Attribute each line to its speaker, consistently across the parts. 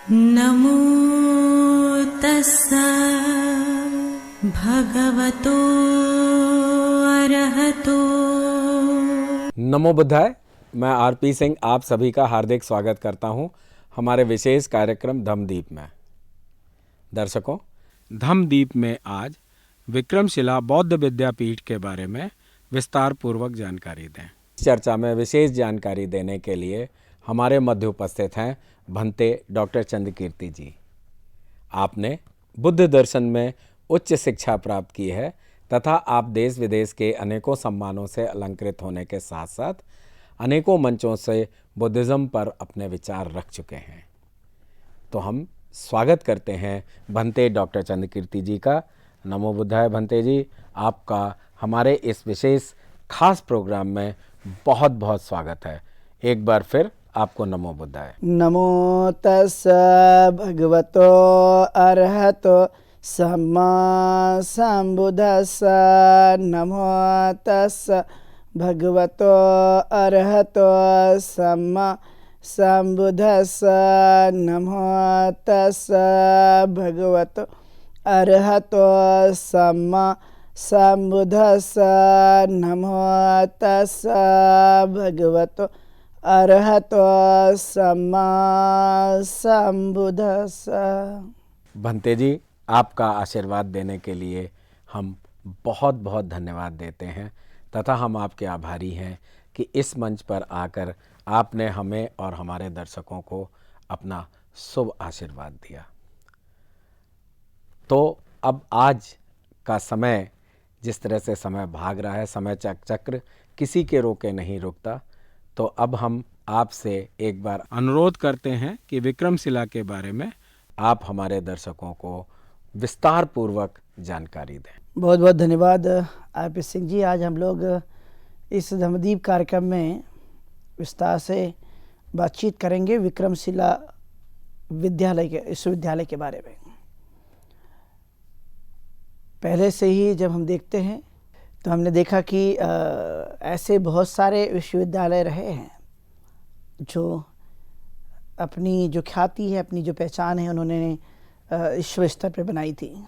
Speaker 1: नमो तस्सा भगवतो अरहतो।
Speaker 2: नमो बुद्धाय। मैं आरपी सिंह आप सभी का हार्दिक स्वागत करता हूं हमारे विशेष कार्यक्रम धम्मदीप में। दर्शकों, धम्मदीप में आज विक्रमशिला बौद्ध विद्यापीठ के बारे में विस्तार पूर्वक जानकारी दें। चर्चा में विशेष जानकारी देने के लिए हमारे मध्य उपस्थित हैं भंते डॉक्टर चंद्रकीर्ति जी। आपने बुद्ध दर्शन में उच्च शिक्षा प्राप्त की है तथा आप देश विदेश के अनेकों सम्मानों से अलंकृत होने के साथ साथ अनेकों मंचों से बुद्धिज़्म पर अपने विचार रख चुके हैं। तो हम स्वागत करते हैं भंते डॉक्टर चंद्रकीर्ति जी का। नमो बुद्धाय भंते जी, आपका हमारे इस विशेष खास प्रोग्राम में बहुत बहुत स्वागत है। एक बार फिर आपको नमो बुद्धाय।
Speaker 3: नमो तस्सा भगवतो अरहतो सम्मा सम्बुद्धस्सा। नमो तस्सा भगवतो अरहतो सम्मा सम्बुद्धस्सा। नमो तस्सा भगवतो अरहतो सम्मा सम्बुद्धस्सा। नमो तस्सा भगवतो अरहतो सम्मा सम्बुद्धस्सा।
Speaker 2: भंते जी, आपका आशीर्वाद देने के लिए हम बहुत बहुत धन्यवाद देते हैं तथा हम आपके आभारी हैं कि इस मंच पर आकर आपने हमें और हमारे दर्शकों को अपना शुभ आशीर्वाद दिया। तो अब आज का समय, जिस तरह से समय भाग रहा है, समय चक्र किसी के रोके नहीं रुकता, तो अब हम आपसे एक बार अनुरोध करते हैं कि विक्रमशिला के बारे में आप हमारे दर्शकों को विस्तार पूर्वक जानकारी दें।
Speaker 3: बहुत बहुत धन्यवाद आरपी सिंह जी। आज हम लोग इस धम्मदीप कार्यक्रम में विस्तार से बातचीत करेंगे विक्रमशिला विश्वविद्यालय के बारे में। पहले से ही जब हम देखते हैं तो हमने देखा कि ऐसे बहुत सारे विश्वविद्यालय रहे हैं जो अपनी जो ख्याति है, अपनी जो पहचान है, उन्होंने विश्व स्तर पर बनाई थी।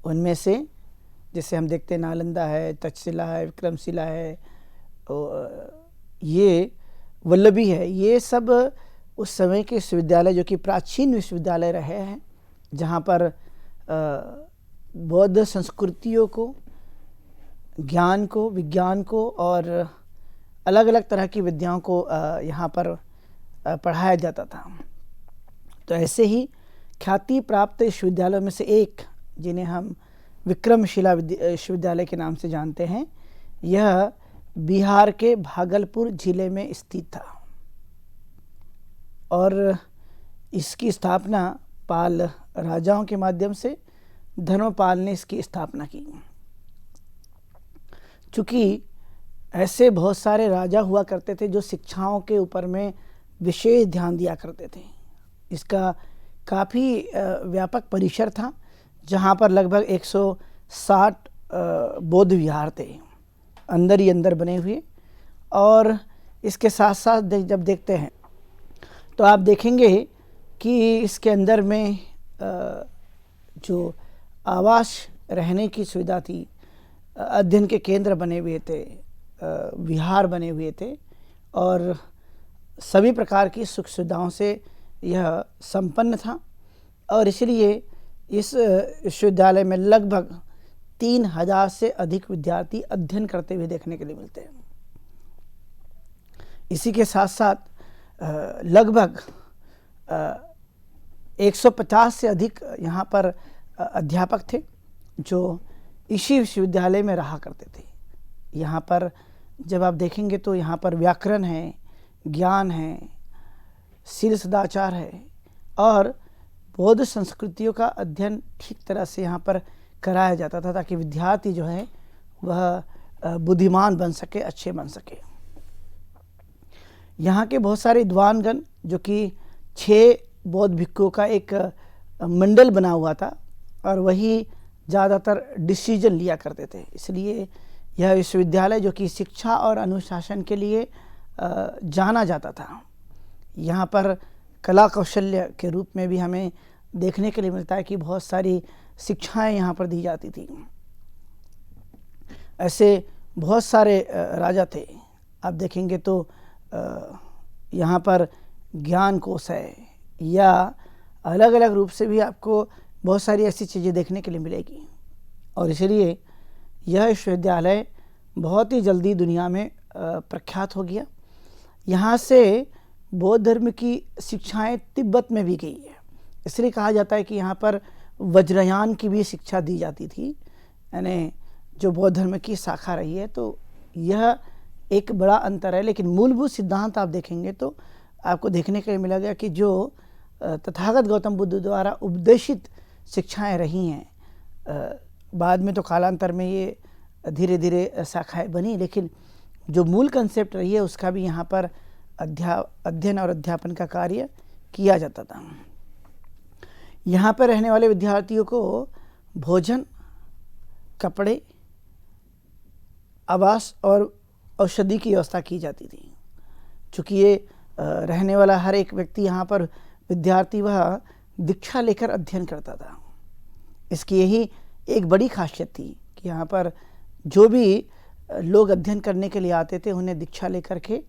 Speaker 3: उनमें से जैसे हम देखते हैं नालंदा है, तक्षशिला है, विक्रमशिला है, ये वल्लभी है, ये सब उस समय के विश्वविद्यालय जो कि प्राचीन विश्वविद्यालय रहे हैं, जहाँ पर बौद्ध संस्कृतियों को, ज्ञान को, विज्ञान को और अलग अलग तरह की विद्याओं को यहाँ पर पढ़ाया जाता था। तो ऐसे ही ख्याति प्राप्त विश्वविद्यालयों में से एक, जिन्हें हम विक्रमशिला विश्वविद्यालय के नाम से जानते हैं, यह बिहार के भागलपुर जिले में स्थित था और इसकी स्थापना पाल राजाओं के माध्यम से धर्मपाल ने इसकी स्थापना की। चूँकि ऐसे बहुत सारे राजा हुआ करते थे जो शिक्षाओं के ऊपर में विशेष ध्यान दिया करते थे। इसका काफ़ी व्यापक परिसर था, जहाँ पर लगभग 160 बौद्ध विहार थे, अंदर ही अंदर बने हुए। और इसके साथ साथ जब देखते हैं तो आप देखेंगे कि इसके अंदर में जो आवास रहने की सुविधा थी, अध्ययन के केंद्र बने हुए थे, विहार बने हुए थे और सभी प्रकार की सुख सुविधाओं से यह संपन्न था। और इसलिए इस विश्वविद्यालय में लगभग 3000 से अधिक विद्यार्थी अध्ययन करते हुए देखने के लिए मिलते हैं। इसी के साथ साथ लगभग 150 से अधिक यहाँ पर अध्यापक थे जो इसी विश्वविद्यालय में रहा करते थे। यहाँ पर जब आप देखेंगे तो यहाँ पर व्याकरण है, ज्ञान है, शील सदाचार है और बौद्ध संस्कृतियों का अध्ययन ठीक तरह से यहाँ पर कराया जाता था, ताकि विद्यार्थी जो है वह बुद्धिमान बन सके, अच्छे बन सके। यहाँ के बहुत सारे विद्वानगण, जो कि 6 बौद्ध भिक्षुओं का एक मंडल बना हुआ था और वही ज़्यादातर डिसीजन लिया करते थे। इसलिए यह विश्वविद्यालय जो कि शिक्षा और अनुशासन के लिए जाना जाता था, यहाँ पर कला कौशल्य के रूप में भी हमें देखने के लिए मिलता है कि बहुत सारी शिक्षाएं यहाँ पर दी जाती थी। ऐसे बहुत सारे राजा थे, आप देखेंगे तो यहाँ पर ज्ञान कोश है, या अलग अलग रूप से भी आपको बहुत सारी ऐसी चीज़ें देखने के लिए मिलेगी। और इसलिए यह विश्वविद्यालय बहुत ही जल्दी दुनिया में प्रख्यात हो गया। यहाँ से बौद्ध धर्म की शिक्षाएं तिब्बत में भी गई है। इसलिए कहा जाता है कि यहाँ पर वज्रयान की भी शिक्षा दी जाती थी, यानी जो बौद्ध धर्म की शाखा रही है। तो यह एक बड़ा अंतर है, लेकिन मूलभूत सिद्धांत आप देखेंगे तो आपको देखने के लिए मिलेगा कि जो तथागत गौतम बुद्ध द्वारा उपदेशित शिक्षाएं रही हैं, बाद में तो कालांतर में ये धीरे धीरे शाखाएं बनी, लेकिन जो मूल कंसेप्ट रही है उसका भी यहाँ पर अध्ययन और अध्यापन का कार्य किया जाता था। यहाँ पर रहने वाले विद्यार्थियों को भोजन, कपड़े, आवास और औषधि की व्यवस्था की जाती थी। चूँकि ये रहने वाला हर एक व्यक्ति यहाँ पर विद्यार्थी वह दीक्षा लेकर अध्ययन करता था। इसकी यही एक बड़ी खासियत थी कि यहाँ पर जो भी लोग अध्ययन करने के लिए आते थे उन्हें दीक्षा लेकर के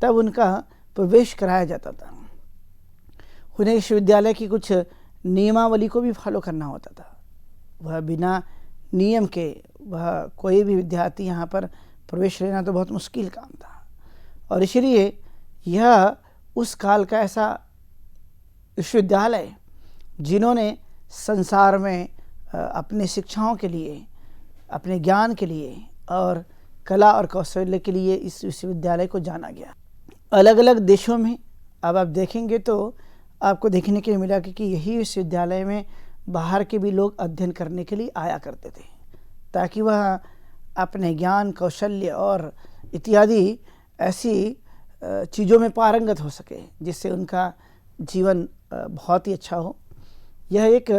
Speaker 3: तब उनका प्रवेश कराया जाता था। उन्हें विश्वविद्यालय की कुछ नियमावली को भी फॉलो करना होता था। वह बिना नियम के वह कोई भी विद्यार्थी यहाँ पर प्रवेश लेना तो बहुत मुश्किल काम था। और इसलिए यह उस काल का ऐसा विश्वविद्यालय जिन्होंने संसार में अपनी शिक्षाओं के लिए, अपने ज्ञान के लिए और कला और कौशल्य के लिए इस विश्वविद्यालय को जाना गया। अलग अलग देशों में अब आप देखेंगे तो आपको देखने के लिए मिला कि यही विश्वविद्यालय में बाहर के भी लोग अध्ययन करने के लिए आया करते थे, ताकि वह अपने ज्ञान, कौशल्य और इत्यादि ऐसी चीज़ों में पारंगत हो सके जिससे उनका जीवन बहुत ही अच्छा हो। यह एक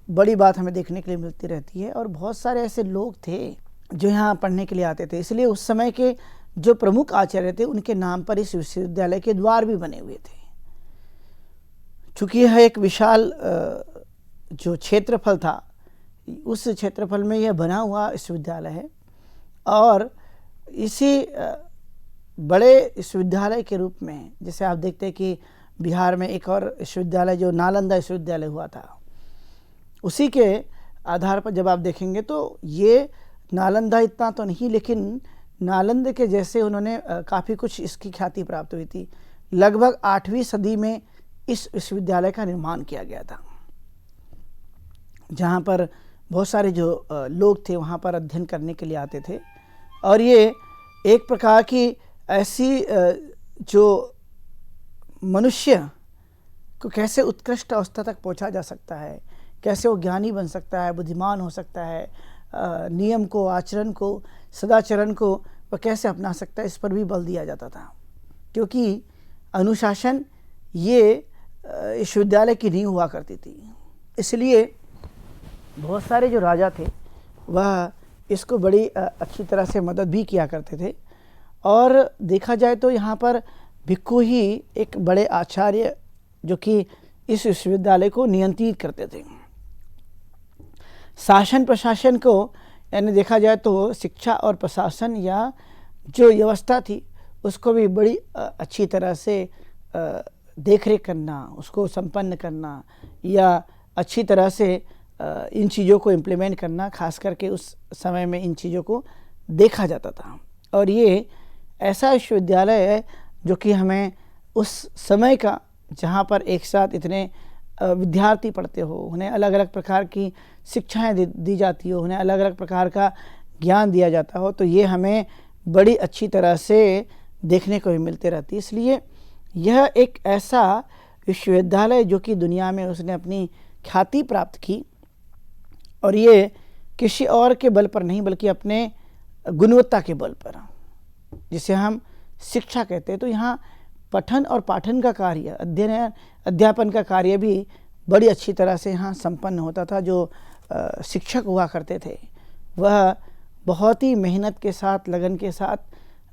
Speaker 3: बड़ी बात हमें देखने के लिए मिलती रहती है। और बहुत सारे ऐसे लोग थे जो यहाँ पढ़ने के लिए आते थे, इसलिए उस समय के जो प्रमुख आचार्य थे उनके नाम पर इस विश्वविद्यालय के द्वार भी बने हुए थे। चूँकि यह एक विशाल जो क्षेत्रफल था, उस क्षेत्रफल में यह बना हुआ विश्वविद्यालय है। और इसी बड़े विश्वविद्यालय के रूप में जैसे आप देखते हैं कि बिहार में एक और विश्वविद्यालय जो नालंदा विश्वविद्यालय हुआ था, उसी के आधार पर जब आप देखेंगे तो ये नालंदा इतना तो नहीं, लेकिन नालंदा के जैसे उन्होंने काफ़ी कुछ इसकी ख्याति प्राप्त हुई थी। लगभग 8वीं सदी में इस विश्वविद्यालय का निर्माण किया गया था, जहाँ पर बहुत सारे जो लोग थे वहाँ पर अध्ययन करने के लिए आते थे। और ये एक प्रकार की ऐसी जो मनुष्य को कैसे उत्कृष्ट अवस्था तक पहुँचा जा सकता है, कैसे वो ज्ञानी बन सकता है, बुद्धिमान हो सकता है, नियम को, आचरण को, सदाचरण को वह कैसे अपना सकता है, इस पर भी बल दिया जाता था। क्योंकि अनुशासन ये विश्वविद्यालय की नींव हुआ करती थी। इसलिए बहुत सारे जो राजा थे वह इसको बड़ी अच्छी तरह से मदद भी किया करते थे। और देखा जाए तो यहाँ पर भिक्खु ही एक बड़े आचार्य जो कि इस विश्वविद्यालय को नियंत्रित करते थे। शासन प्रशासन को, यानी देखा जाए तो शिक्षा और प्रशासन या जो व्यवस्था थी उसको भी बड़ी अच्छी तरह से देखरेख करना, उसको संपन्न करना या अच्छी तरह से इन चीज़ों को इम्प्लीमेंट करना, खास करके उस समय में इन चीज़ों को देखा जाता था। और ये ऐसा विश्वविद्यालय है जो कि हमें उस समय का, जहाँ पर एक साथ इतने विद्यार्थी पढ़ते हो, उन्हें अलग अलग प्रकार की शिक्षाएं दी जाती हो, उन्हें अलग अलग प्रकार का ज्ञान दिया जाता हो, तो ये हमें बड़ी अच्छी तरह से देखने को भी मिलते रहती है। इसलिए यह एक ऐसा विश्वविद्यालय जो कि दुनिया में उसने अपनी ख्याति प्राप्त की, और ये किसी और के बल पर नहीं बल्कि अपने गुणवत्ता के बल पर, जिसे हम शिक्षा कहते हैं। तो यहाँ पठन और पाठन का कार्य, अध्ययन अध्यापन का कार्य भी बड़ी अच्छी तरह से यहाँ संपन्न होता था। जो शिक्षक हुआ करते थे वह बहुत ही मेहनत के साथ, लगन के साथ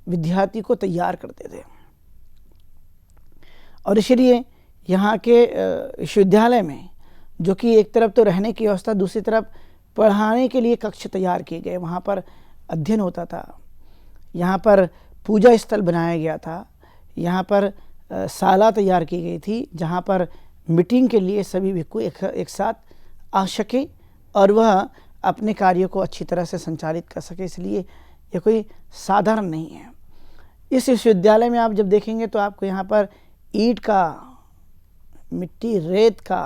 Speaker 3: विद्यार्थी को तैयार करते थे। और इसलिए यहाँ के विश्वविद्यालय में, जो कि एक तरफ तो रहने की व्यवस्था, दूसरी तरफ पढ़ाने के लिए कक्ष तैयार किए गए, वहाँ पर अध्ययन होता था, यहाँ पर पूजा स्थल बनाया गया था, यहाँ पर शाला तैयार की गई थी जहाँ पर मीटिंग के लिए सभी भिक्खु एक साथ आ सके और वह अपने कार्यों को अच्छी तरह से संचालित कर सके। इसलिए ये कोई साधारण नहीं है। इस विश्वविद्यालय में आप जब देखेंगे तो आपको यहाँ पर ईंट का, मिट्टी, रेत का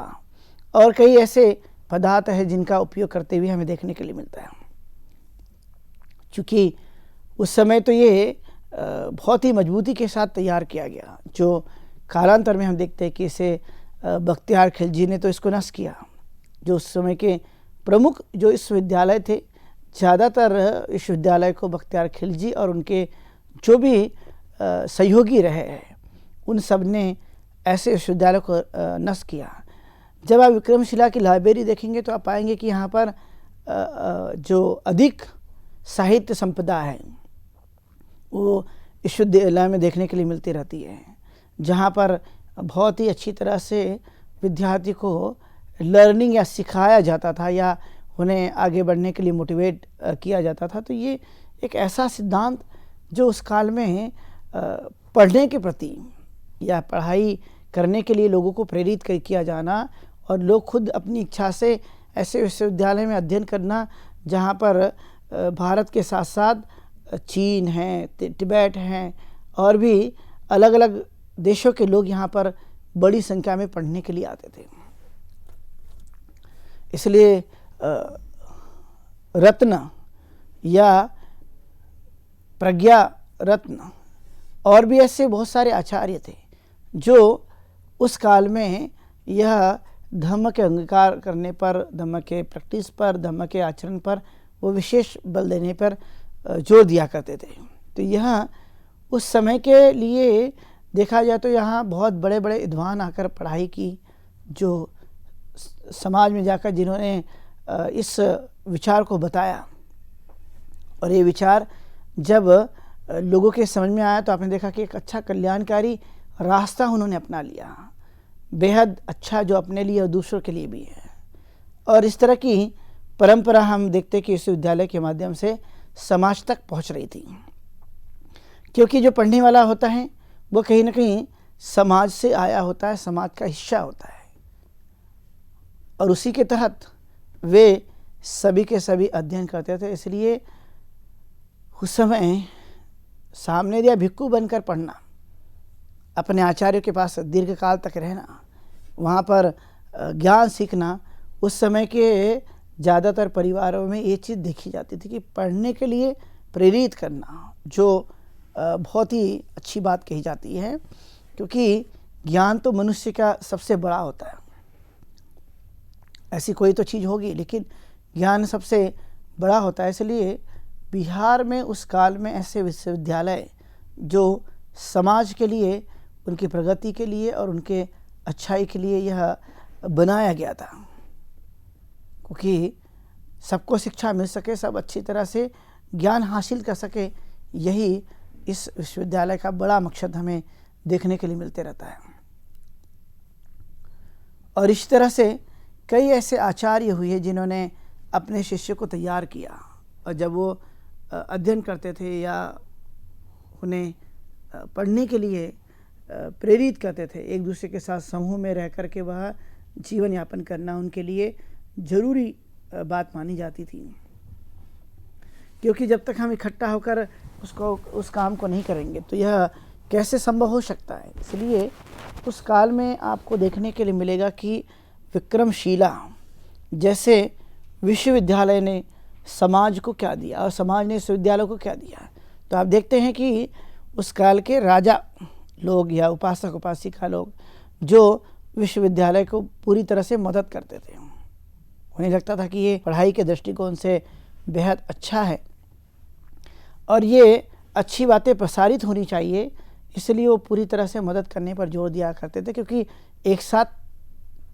Speaker 3: और कई ऐसे पदार्थ है जिनका उपयोग करते हुए हमें देखने के लिए मिलता है। चूँकि उस समय तो ये बहुत ही मजबूती के साथ तैयार किया गया, जो कालांतर में हम देखते हैं कि इसे बख्तियार खिलजी ने तो इसको नष्ट किया। जो उस समय के प्रमुख जो इस विद्यालय थे, ज़्यादातर विश्वविद्यालय को बख्तियार खिलजी और उनके जो भी सहयोगी रहे हैं, उन सब ने ऐसे विश्वविद्यालय को नष्ट किया। जब आप विक्रमशिला की लाइब्रेरी देखेंगे तो आप पाएंगे कि यहाँ पर जो अधिक साहित्य संपदा है वो विश्वविद्यालय में देखने के लिए मिलती रहती है, जहाँ पर बहुत ही अच्छी तरह से विद्यार्थी को लर्निंग या सिखाया जाता था या उन्हें आगे बढ़ने के लिए मोटिवेट किया जाता था। तो ये एक ऐसा सिद्धांत जो उस काल में पढ़ने के प्रति या पढ़ाई करने के लिए लोगों को प्रेरित किया जाना और लोग खुद अपनी इच्छा से ऐसे विश्वविद्यालय में अध्ययन करना जहाँ पर भारत के साथ साथ चीन है, तिब्बत हैं और भी अलग अलग देशों के लोग यहाँ पर बड़ी संख्या में पढ़ने के लिए आते थे। इसलिए रत्न या प्रज्ञा रत्न और भी ऐसे बहुत सारे आचार्य थे जो उस काल में यह धम्म के अंगीकार करने पर, धम्म के प्रैक्टिस पर, धम्म के आचरण पर वो विशेष बल देने पर जोर दिया करते थे। तो यह उस समय के लिए देखा जाए तो यहाँ बहुत बड़े बड़े विद्वान आकर पढ़ाई की, जो समाज में जाकर जिन्होंने इस विचार को बताया और ये विचार जब लोगों के समझ में आया तो आपने देखा कि एक अच्छा कल्याणकारी रास्ता उन्होंने अपना लिया, बेहद अच्छा, जो अपने लिए और दूसरों के लिए भी है। और इस तरह की परंपरा हम देखते कि इस विद्यालय के माध्यम से समाज तक पहुंच रही थी, क्योंकि जो पढ़ने वाला होता है वो कहीं ना कहीं समाज से आया होता है, समाज का हिस्सा होता है और उसी के तहत वे सभी के सभी अध्ययन करते थे। इसलिए उस समय सामने या भिक्खु बनकर पढ़ना, अपने आचार्यों के पास दीर्घकाल तक रहना, वहाँ पर ज्ञान सीखना, उस समय के ज़्यादातर परिवारों में ये चीज़ देखी जाती थी कि पढ़ने के लिए प्रेरित करना, जो बहुत ही अच्छी बात कही जाती है, क्योंकि ज्ञान तो मनुष्य का सबसे बड़ा होता है। ऐसी कोई तो चीज़ होगी लेकिन ज्ञान सबसे बड़ा होता है। इसलिए बिहार में उस काल में ऐसे विश्वविद्यालय जो समाज के लिए, उनकी प्रगति के लिए और उनके अच्छाई के लिए यह बनाया गया था, क्योंकि सबको शिक्षा मिल सके, सब अच्छी तरह से ज्ञान हासिल कर सके, यही इस विश्वविद्यालय का बड़ा मकसद हमें देखने के लिए मिलते रहता है। और इस तरह से कई ऐसे आचार्य हुए जिन्होंने अपने शिष्य को तैयार किया और जब वो अध्ययन करते थे या उन्हें पढ़ने के लिए प्रेरित करते थे, एक दूसरे के साथ समूह में रह कर के वह जीवन यापन करना उनके लिए ज़रूरी बात मानी जाती थी, क्योंकि जब तक हम इकट्ठा होकर उस काम को नहीं करेंगे तो यह कैसे संभव हो सकता है। इसलिए उस काल में आपको देखने के लिए मिलेगा कि विक्रमशिला जैसे विश्वविद्यालय ने समाज को क्या दिया और समाज ने विश्वविद्यालय को क्या दिया। तो आप देखते हैं कि उस काल के राजा लोग या उपासक उपासिका लोग जो विश्वविद्यालय को पूरी तरह से मदद करते थे, उन्हें लगता था कि ये पढ़ाई के दृष्टिकोण से बेहद अच्छा है और ये अच्छी बातें प्रसारित होनी चाहिए, इसलिए वो पूरी तरह से मदद करने पर जोर दिया करते थे। क्योंकि एक साथ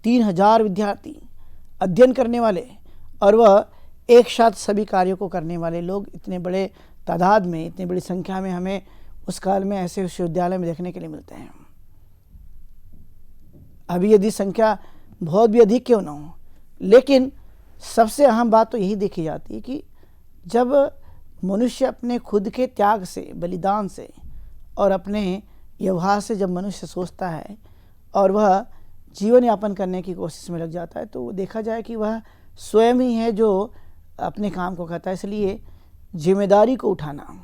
Speaker 3: 3000 विद्यार्थी अध्ययन करने वाले और वह एक साथ सभी कार्यों को करने वाले लोग इतने बड़े तादाद में, इतनी बड़ी संख्या में हमें उस काल में ऐसे विश्वविद्यालय में देखने के लिए मिलते हैं। अभी यदि संख्या बहुत भी अधिक क्यों ना हो, लेकिन सबसे अहम बात तो यही देखी जाती है कि जब मनुष्य अपने खुद के त्याग से, बलिदान से और अपने व्यवहार से जब मनुष्य सोचता है और वह जीवन यापन करने की कोशिश में लग जाता है, तो देखा जाए कि वह स्वयं ही है जो अपने काम को करता है। इसलिए जिम्मेदारी को उठाना,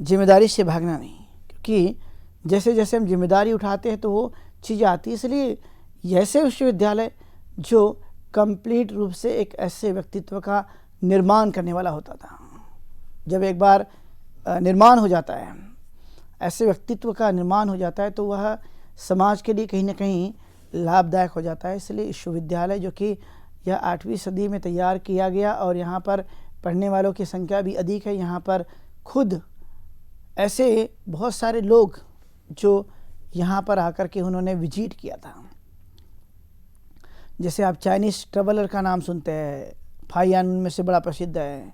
Speaker 3: जिम्मेदारी से भागना नहीं, क्योंकि जैसे जैसे हम जिम्मेदारी उठाते हैं तो वो चीज़ आती है। इसलिए ऐसे विश्वविद्यालय जो कंप्लीट रूप से एक ऐसे व्यक्तित्व का निर्माण करने वाला होता था, जब एक बार निर्माण हो जाता है, ऐसे व्यक्तित्व का निर्माण हो जाता है, तो वह समाज के लिए कहीं ना कहीं लाभदायक हो जाता है। इसलिए विश्वविद्यालय जो कि यह 8वीं सदी में तैयार किया गया और यहाँ पर पढ़ने वालों की संख्या भी अधिक है। यहाँ पर खुद ऐसे बहुत सारे लोग जो यहाँ पर आकर के उन्होंने विजिट किया था, जैसे आप चाइनीज़ ट्रेवलर का नाम सुनते हैं, फाइयान उनमें से बड़ा प्रसिद्ध है,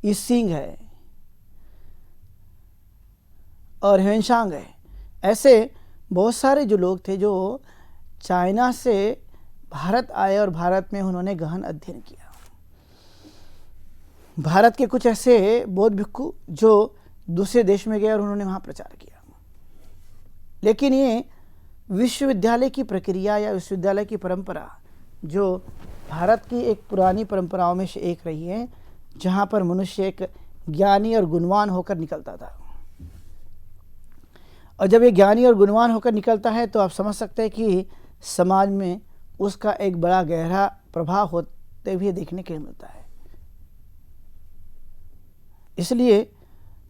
Speaker 3: ईसिंग है और ह्वेनसांग है। ऐसे बहुत सारे जो लोग थे जो चाइना से भारत आए और भारत में उन्होंने गहन अध्ययन किया। भारत के कुछ ऐसे बौद्ध भिक्षु जो दूसरे देश में गए और उन्होंने वहाँ प्रचार किया। लेकिन ये विश्वविद्यालय की प्रक्रिया या विश्वविद्यालय की परंपरा जो भारत की एक पुरानी परंपराओं में से एक रही है, जहाँ पर मनुष्य एक ज्ञानी और गुणवान होकर निकलता था। और जब ये ज्ञानी और गुणवान होकर निकलता है तो आप समझ सकते हैं कि समाज में उसका एक बड़ा गहरा प्रभाव होते हुए देखने के लिए मिलता है। इसलिए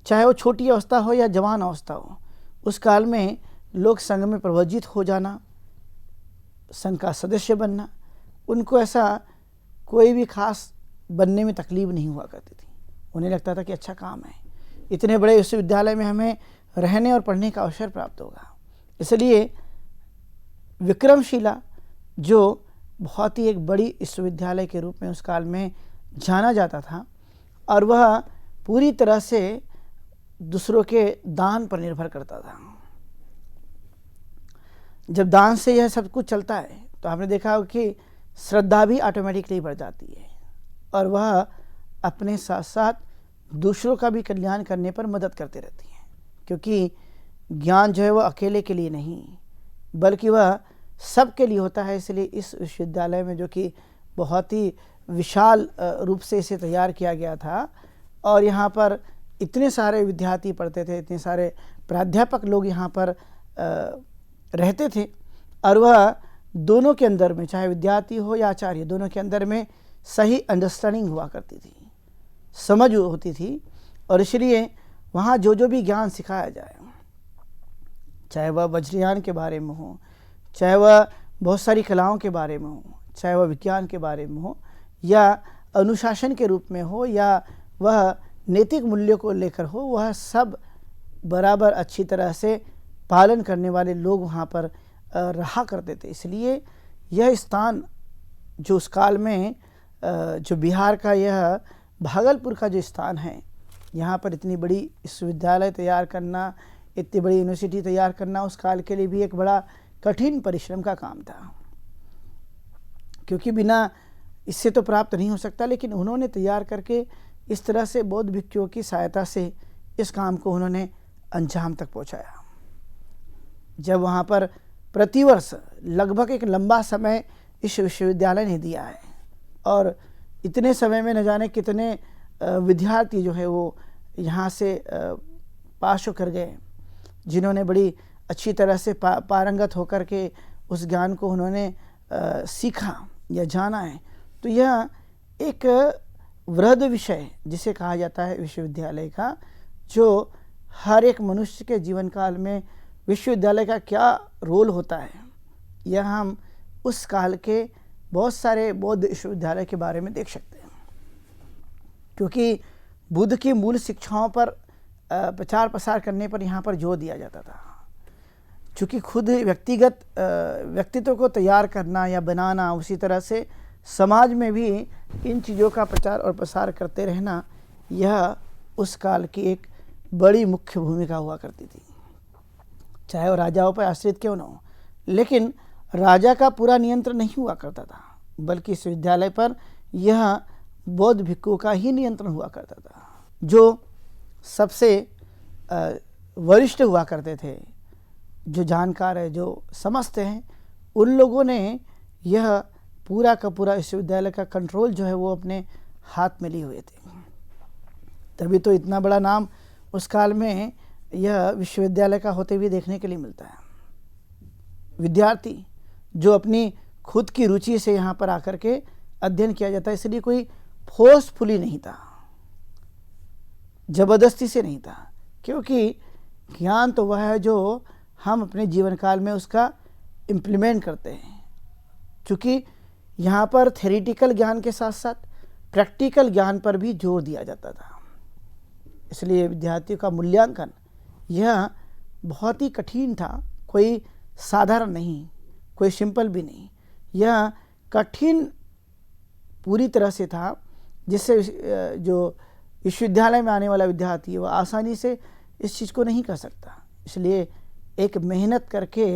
Speaker 3: चाहे वो छोटी अवस्था हो या जवान अवस्था हो, उस काल में लोग संघ में प्रवजित हो जाना, संघ का सदस्य बनना, उनको ऐसा कोई भी खास बनने में तकलीफ नहीं हुआ करती थी। उन्हें लगता था कि अच्छा काम है, इतने बड़े विश्वविद्यालय में हमें रहने और पढ़ने का अवसर प्राप्त होगा। इसलिए विक्रमशिला जो बहुत ही एक बड़ी विश्वविद्यालय के रूप में उस काल में जाना जाता था, और वह पूरी तरह से दूसरों के दान पर निर्भर करता था। जब दान से यह सब कुछ चलता है तो आपने देखा होगा कि श्रद्धा भी ऑटोमेटिकली बढ़ जाती है और वह अपने साथ साथ दूसरों का भी कल्याण करने पर मदद करते रहती है, क्योंकि ज्ञान जो है वह अकेले के लिए नहीं बल्कि वह सबके लिए होता है। इसलिए इस विश्वविद्यालय में जो कि बहुत ही विशाल रूप से इसे तैयार किया गया था और यहाँ पर इतने सारे विद्यार्थी पढ़ते थे, इतने सारे प्राध्यापक लोग यहाँ पर रहते थे, और वह दोनों के अंदर में, चाहे विद्यार्थी हो या आचार्य, दोनों के अंदर में सही अंडरस्टैंडिंग हुआ करती थी, समझ होती थी। और इसलिए वहाँ जो जो भी ज्ञान सिखाया जाए, चाहे वह वज्रयान के बारे में हो, चाहे वह बहुत सारी कलाओं के बारे में हो, चाहे वह विज्ञान के बारे में हो, या अनुशासन के रूप में हो, या वह नैतिक मूल्यों को लेकर हो, वह सब बराबर अच्छी तरह से पालन करने वाले लोग वहाँ पर रहा करते थे। इसलिए यह स्थान जो उस काल में जो बिहार का यह भागलपुर का जो स्थान है, यहाँ पर इतनी बड़ी विश्वविद्यालय तैयार करना, इतनी बड़ी यूनिवर्सिटी तैयार करना उस काल के लिए भी एक बड़ा कठिन परिश्रम का काम था, क्योंकि बिना इससे तो प्राप्त नहीं हो सकता। लेकिन उन्होंने तैयार करके इस तरह से बौद्ध भिक्षुओं की सहायता से इस काम को उन्होंने अंजाम तक पहुंचाया। जब वहाँ पर प्रतिवर्ष लगभग एक लंबा समय इस विश्वविद्यालय ने दिया है और इतने समय में न जाने कितने विद्यार्थी जो है वो यहाँ से पास होकर गए, जिन्होंने बड़ी अच्छी तरह से पारंगत होकर के उस ज्ञान को उन्होंने सीखा या जाना है। तो यह एक वृहद विषय जिसे कहा जाता है विश्वविद्यालय का, जो हर एक मनुष्य के जीवन काल में विश्वविद्यालय का क्या रोल होता है, यह हम उस काल के बहुत सारे बौद्ध विश्वविद्यालय के बारे में देख सकते हैं। क्योंकि बुद्ध की मूल शिक्षाओं पर प्रचार प्रसार करने पर यहाँ पर जोर दिया जाता था। चूँकि खुद व्यक्तिगत व्यक्तित्व को तैयार करना या बनाना, उसी तरह से समाज में भी इन चीज़ों का प्रचार और प्रसार करते रहना, यह उस काल की एक बड़ी मुख्य भूमिका हुआ करती थी। चाहे वो राजाओं पर आश्रित क्यों न हो, लेकिन राजा का पूरा नियंत्रण नहीं हुआ करता था, बल्कि इस विद्यालय पर यह बौद्ध भिक्षुओं का ही नियंत्रण हुआ करता था, जो सबसे वरिष्ठ हुआ करते थे, जो जानकार है, जो समझते हैं। उन लोगों ने यह पूरा का पूरा विश्वविद्यालय का कंट्रोल जो है वो अपने हाथ में लिए हुए थे। तभी तो इतना बड़ा नाम उस काल में यह विश्वविद्यालय का होते हुए देखने के लिए मिलता है। विद्यार्थी जो अपनी खुद की रुचि से यहाँ पर आकर के अध्ययन किया जाता है, इसलिए कोई फोर्सफुली नहीं था, जबरदस्ती से नहीं था, क्योंकि ज्ञान तो वह है जो हम अपने जीवन काल में उसका इम्प्लीमेंट करते हैं। चूँकि यहाँ पर थ्योरेटिकल ज्ञान के साथ साथ प्रैक्टिकल ज्ञान पर भी जोर दिया जाता था, इसलिए विद्यार्थियों का मूल्यांकन यह बहुत ही कठिन था, कोई साधारण नहीं, कोई सिंपल भी नहीं, यह कठिन पूरी तरह से था, जिससे जो विश्वविद्यालय में आने वाला विद्यार्थी है वह आसानी से इस चीज़ को नहीं कर सकता। इसलिए एक मेहनत करके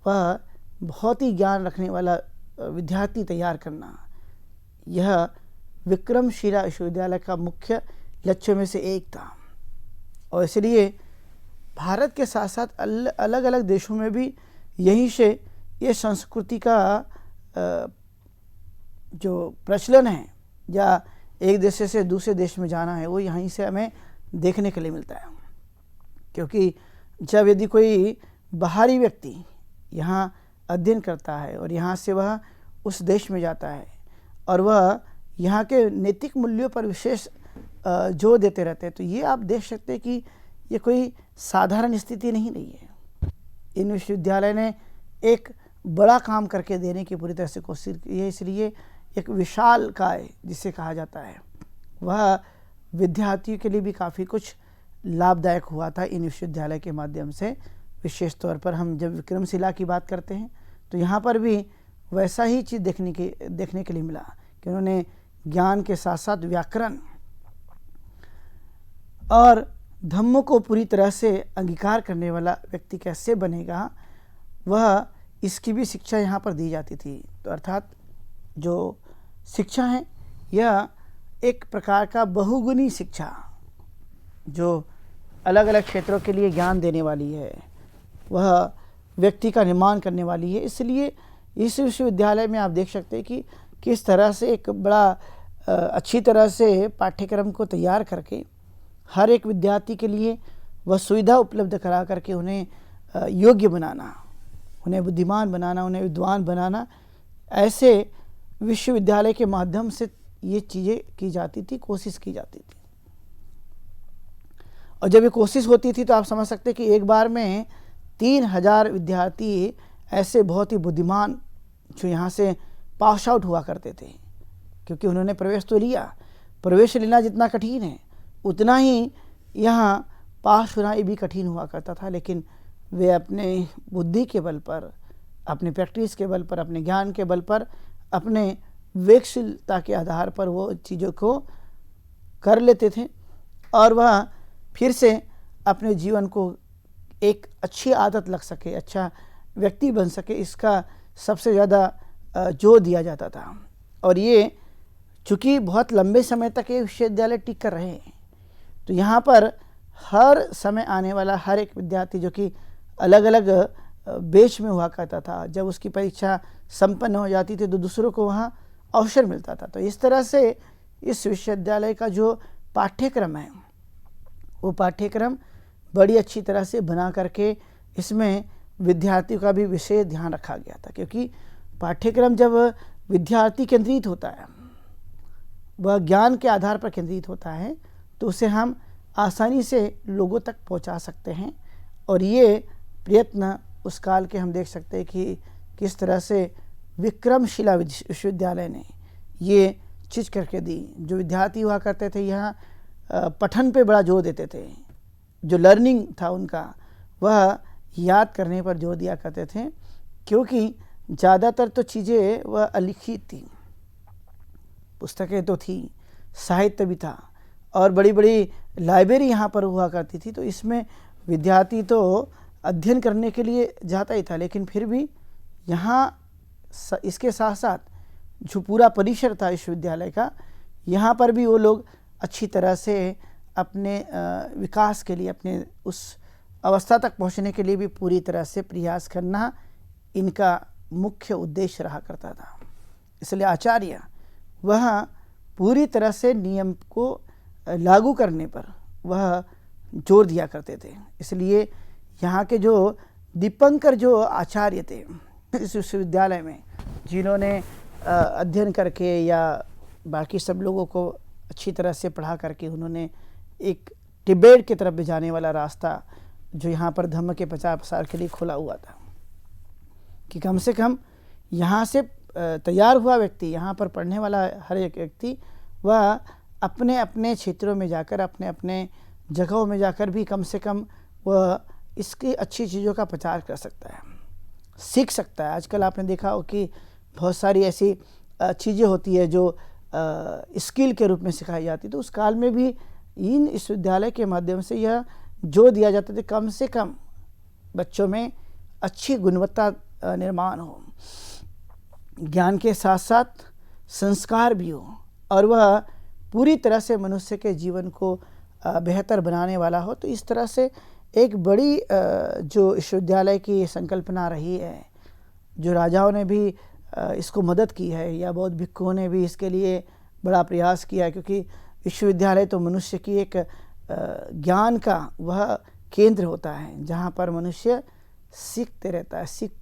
Speaker 3: वह बहुत ही ज्ञान रखने वाला विद्यार्थी तैयार करना, यह विक्रमशिला विश्वविद्यालय का मुख्य लक्ष्यों में से एक था। और इसलिए भारत के साथ साथ अलग अलग देशों में भी यहीं से ये संस्कृति का जो प्रचलन है, या एक देश से दूसरे देश में जाना है, वो यहीं से हमें देखने के लिए मिलता है। क्योंकि जब यदि कोई बाहरी व्यक्ति यहाँ अध्ययन करता है और यहाँ से वह उस देश में जाता है और वह यहाँ के नैतिक मूल्यों पर विशेष जोर देते रहते हैं, तो ये आप देख सकते हैं कि ये कोई साधारण स्थिति नहीं रही है। इन विश्वविद्यालय ने एक बड़ा काम करके देने की पूरी तरह से कोशिश की है, इसलिए एक विशाल काय जिसे कहा जाता है वह विद्यार्थियों के लिए भी काफ़ी कुछ लाभदायक हुआ था इन विश्वविद्यालय के माध्यम से। विशेष तौर पर हम जब विक्रमशिला की बात करते हैं तो यहाँ पर भी वैसा ही चीज़ देखने के लिए मिला कि उन्होंने ज्ञान के साथ साथ व्याकरण और धम्म को पूरी तरह से अंगीकार करने वाला व्यक्ति कैसे बनेगा, वह इसकी भी शिक्षा यहाँ पर दी जाती थी। तो अर्थात जो शिक्षा है यह एक प्रकार का बहुगुनी शिक्षा जो अलग अलग क्षेत्रों के लिए ज्ञान देने वाली है, वह व्यक्ति का निर्माण करने वाली है। इसलिए इस विश्वविद्यालय में आप देख सकते हैं कि किस तरह से एक बड़ा अच्छी तरह से पाठ्यक्रम को तैयार करके हर एक विद्यार्थी के लिए वह सुविधा उपलब्ध करा करके उन्हें योग्य बनाना, उन्हें बुद्धिमान बनाना, उन्हें विद्वान बनाना, ऐसे विश्वविद्यालय के माध्यम से ये चीज़ें की जाती थी, कोशिश की जाती थी। और जब ये कोशिश होती थी तो आप समझ सकते हैं कि एक बार में 3000 विद्यार्थी ऐसे बहुत ही बुद्धिमान जो यहाँ से पास आउट हुआ करते थे, क्योंकि उन्होंने प्रवेश तो लिया। प्रवेश लेना जितना कठिन है उतना ही यहाँ पास होना भी कठिन हुआ करता था, लेकिन वे अपने बुद्धि के बल पर, अपने प्रैक्टिस के बल पर, अपने ज्ञान के बल पर, अपने विवेकशीलता के आधार पर वो चीज़ों को कर लेते थे और वह फिर से अपने जीवन को एक अच्छी आदत लग सके, अच्छा व्यक्ति बन सके, इसका सबसे ज़्यादा जोर दिया जाता था। और ये चूँकि बहुत लंबे समय तक ये विश्वविद्यालय टिक कर रहे हैं, तो यहाँ पर हर समय आने वाला हर एक विद्यार्थी जो कि अलग अलग बैच में हुआ करता था, जब उसकी परीक्षा संपन्न हो जाती थी तो दूसरों को वहाँ अवसर मिलता था। तो इस तरह से इस विश्वविद्यालय का जो पाठ्यक्रम है वो पाठ्यक्रम बड़ी अच्छी तरह से बना करके इसमें विद्यार्थियों का भी विशेष ध्यान रखा गया था, क्योंकि पाठ्यक्रम जब विद्यार्थी केंद्रित होता है, वह ज्ञान के आधार पर केंद्रित होता है, तो उसे हम आसानी से लोगों तक पहुंचा सकते हैं। और ये प्रयत्न उस काल के हम देख सकते हैं कि किस तरह से विक्रमशिला विश्वविद्यालय ने ये चीज़ करके दी। जो विद्यार्थी हुआ करते थे यहाँ पठन पे बड़ा जोर देते थे, जो लर्निंग था उनका वह याद करने पर जोर दिया करते थे, क्योंकि ज़्यादातर तो चीज़ें वह अलिखित थी, पुस्तकें तो थी, साहित्य भी था और बड़ी बड़ी लाइब्रेरी यहाँ पर हुआ करती थी। तो इसमें विद्यार्थी तो अध्ययन करने के लिए जाता ही था, लेकिन फिर भी यहाँ इसके साथ साथ जो पूरा परिसर था विश्वविद्यालय का, यहाँ पर भी वो लोग अच्छी तरह से अपने विकास के लिए, अपने उस अवस्था तक पहुँचने के लिए भी पूरी तरह से प्रयास करना इनका मुख्य उद्देश्य रहा करता था। इसलिए आचार्य वह पूरी तरह से नियम को लागू करने पर वह जोर दिया करते थे। इसलिए यहाँ के जो दीपंकर जो आचार्य थे इस विश्वविद्यालय में, जिन्होंने अध्ययन करके या बाकी सब लोगों को अच्छी तरह से पढ़ा करके उन्होंने एक तिब्बत की तरफ भी जाने वाला रास्ता जो यहाँ पर धम्म के प्रचार प्रसार के लिए खुला हुआ था, कि कम से कम यहाँ से तैयार हुआ व्यक्ति, यहाँ पर पढ़ने वाला हर एक व्यक्ति वह अपने अपने क्षेत्रों में जाकर, अपने अपने जगहों में जाकर भी कम से कम वह इसकी अच्छी चीज़ों का प्रचार कर सकता है, सीख सकता है। आजकल आपने देखा हो कि बहुत सारी ऐसी चीज़ें होती है जो स्किल के रूप में सिखाई जाती, तो उस काल में भी इन विश्वविद्यालय के माध्यम से यह जो दिया जाता था, कम से कम बच्चों में अच्छी गुणवत्ता निर्माण हो, ज्ञान के साथ साथ संस्कार भी हो, और वह पूरी तरह से मनुष्य के जीवन को बेहतर बनाने वाला हो। तो इस तरह से एक बड़ी जो विश्वविद्यालय की संकल्पना रही है, जो राजाओं ने भी इसको मदद की है, या बौद्ध भिक्षुओं ने भी इसके लिए बड़ा प्रयास किया है, क्योंकि विश्वविद्यालय तो मनुष्य की एक ज्ञान का वह केंद्र होता है, जहाँ पर मनुष्य सीखते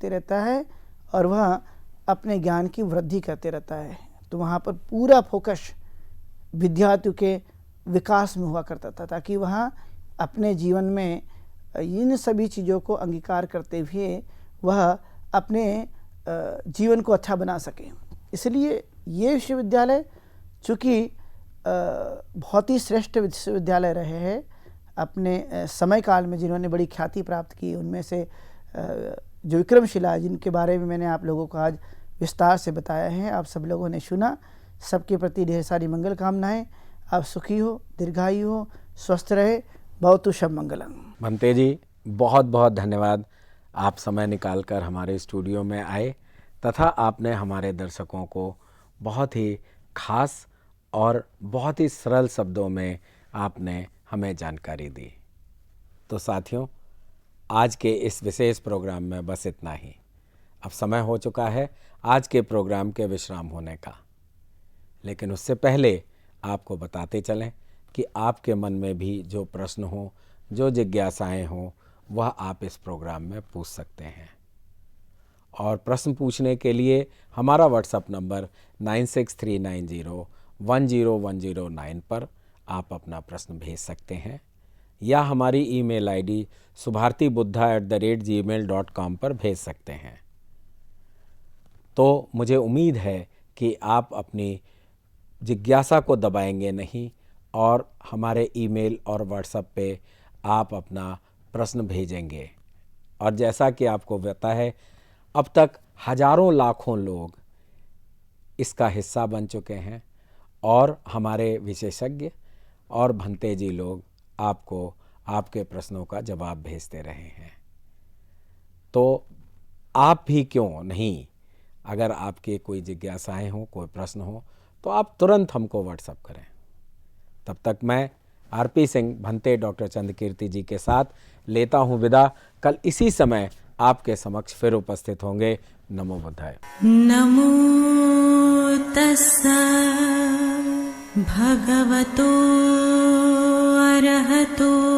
Speaker 3: रहता है और वह अपने ज्ञान की वृद्धि करते रहता है। तो वहाँ पर पूरा फोकस विद्यार्थियों के विकास में हुआ करता था, ताकि वह अपने जीवन में इन सभी चीज़ों को अंगीकार करते हुए वह अपने जीवन को अच्छा बना सके। इसलिए ये विश्वविद्यालय चूँकि बहुत ही श्रेष्ठ विश्वविद्यालय रहे हैं अपने समय काल में, जिन्होंने बड़ी ख्याति प्राप्त की, उनमें से जो विक्रमशिला, जिनके बारे में मैंने आप लोगों को आज विस्तार से बताया है, आप सब लोगों ने सुना। सबके प्रति ढेर सारी मंगल कामनाएं। आप सुखी हो, दीर्घायु हो, स्वस्थ रहे। बहुत शुभ मंगलम।
Speaker 2: भंते जी, बहुत बहुत धन्यवाद। आप समय निकालकर हमारे स्टूडियो में आए तथा आपने हमारे दर्शकों को बहुत ही खास और बहुत ही सरल शब्दों में आपने हमें जानकारी दी। तो साथियों, आज के इस विशेष प्रोग्राम में बस इतना ही। अब समय हो चुका है आज के प्रोग्राम के विश्राम होने का, लेकिन उससे पहले आपको बताते चलें कि आपके मन में भी जो प्रश्न हो, जो जिज्ञासाएं हो, वह आप इस प्रोग्राम में पूछ सकते हैं। और प्रश्न पूछने के लिए हमारा व्हाट्सएप नंबर 9639010109 पर आप अपना प्रश्न भेज सकते हैं, या हमारी ईमेल आईडी subhartibuddha@gmail.com पर भेज सकते हैं। तो मुझे उम्मीद है कि आप अपनी जिज्ञासा को दबाएंगे नहीं और हमारे ईमेल और व्हाट्सएप पे आप अपना प्रश्न भेजेंगे। और जैसा कि आपको पता है, अब तक हजारों लाखों लोग इसका हिस्सा बन चुके हैं और हमारे विशेषज्ञ और भंते जी लोग आपको आपके प्रश्नों का जवाब भेजते रहे हैं। तो आप भी क्यों नहीं, अगर आपके कोई जिज्ञासाएं हो, कोई प्रश्न हो, तो आप तुरंत हमको व्हाट्सएप करें। तब तक मैं आरपी सिंह भंते डॉक्टर चंद्रकीर्ति जी के साथ लेता हूं विदा। कल इसी समय आपके समक्ष फिर उपस्थित होंगे। नमो बुद्धाय।
Speaker 1: नमो तस्सा भगवतो अरहतो